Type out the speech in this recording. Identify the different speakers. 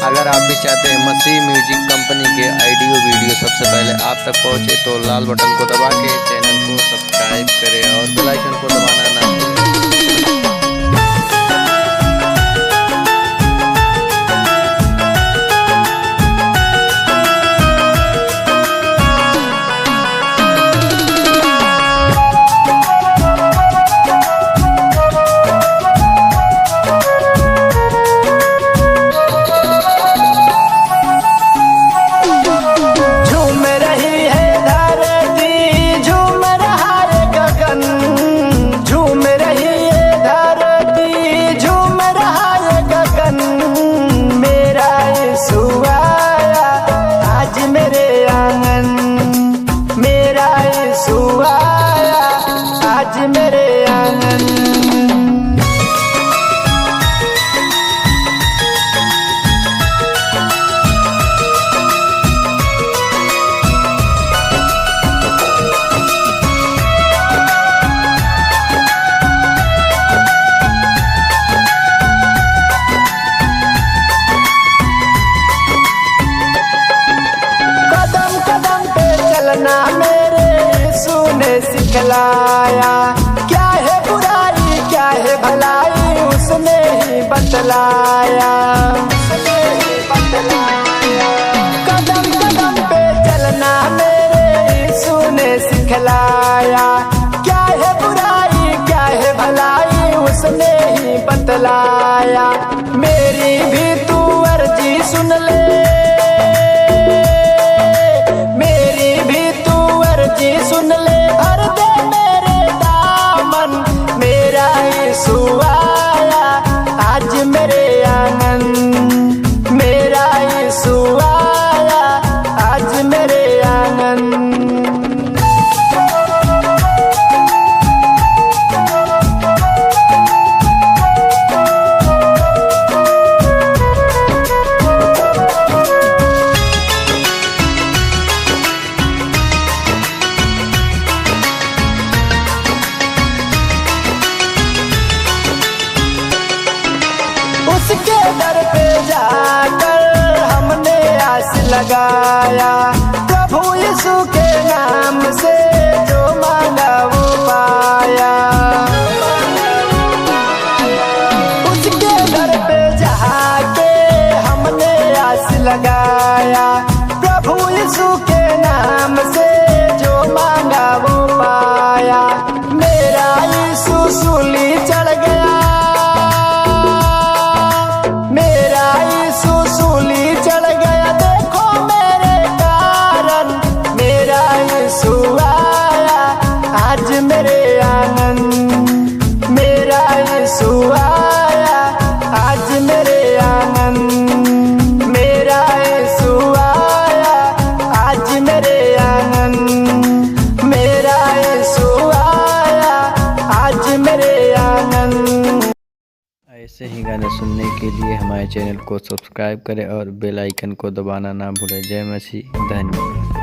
Speaker 1: अगर आप भी चाहते हैं मसीह म्यूजिक कंपनी के ऑडियो वीडियो सबसे पहले आप तक पहुंचे तो लाल बटन को दबा के चैनल को सब्सक्राइब करें और बेल आइकन को दबाना ना भूलें।
Speaker 2: आज मेरे आंगन कदम कदम पे चलना मेरे यीशु ने सिखलाया। क्या है बुराई क्या है भलाई उसने ही बतलाया। कदम कदम पे चलना मेरे यीशु ने सिखलाया। क्या है बुराई क्या है भलाई उसने ही बतलाया। मेरी भी तू अर्जी सुन ले, मेरी भी तू अर्जी सुन ले, भर दे मेरे दामन। मेरा यीशु आया आज मेरे आंगन, मेरा यीशु आया आज मेरे आंगन। उसके दर पे जाकर हमने आस लगाया। प्रभु यीशु के नाम से जो मांगा वो पाया। उसके दर पे जाके हमने आस लगाया। प्रभु यीशु के नाम से जो मांगा वो पाया। मेरा यीशु सूली चढ़ गया, मेरा यीशु सूली चढ़ गया देखो मेरे कारण। मेरा यीशु आया आज मेरे आंगन, मेरा यीशु आया आज मेरे आंगन। मेरा यीशु आया आज मेरे आंगन, मेरा यीशु आया आज मेरे आंगन।
Speaker 1: ऐसे ही गाने सुनने के लिए हमारे चैनल को सब्सक्राइब करें और बेल आइकन को दबाना ना भूलें। जय मसीह, धन्यवाद।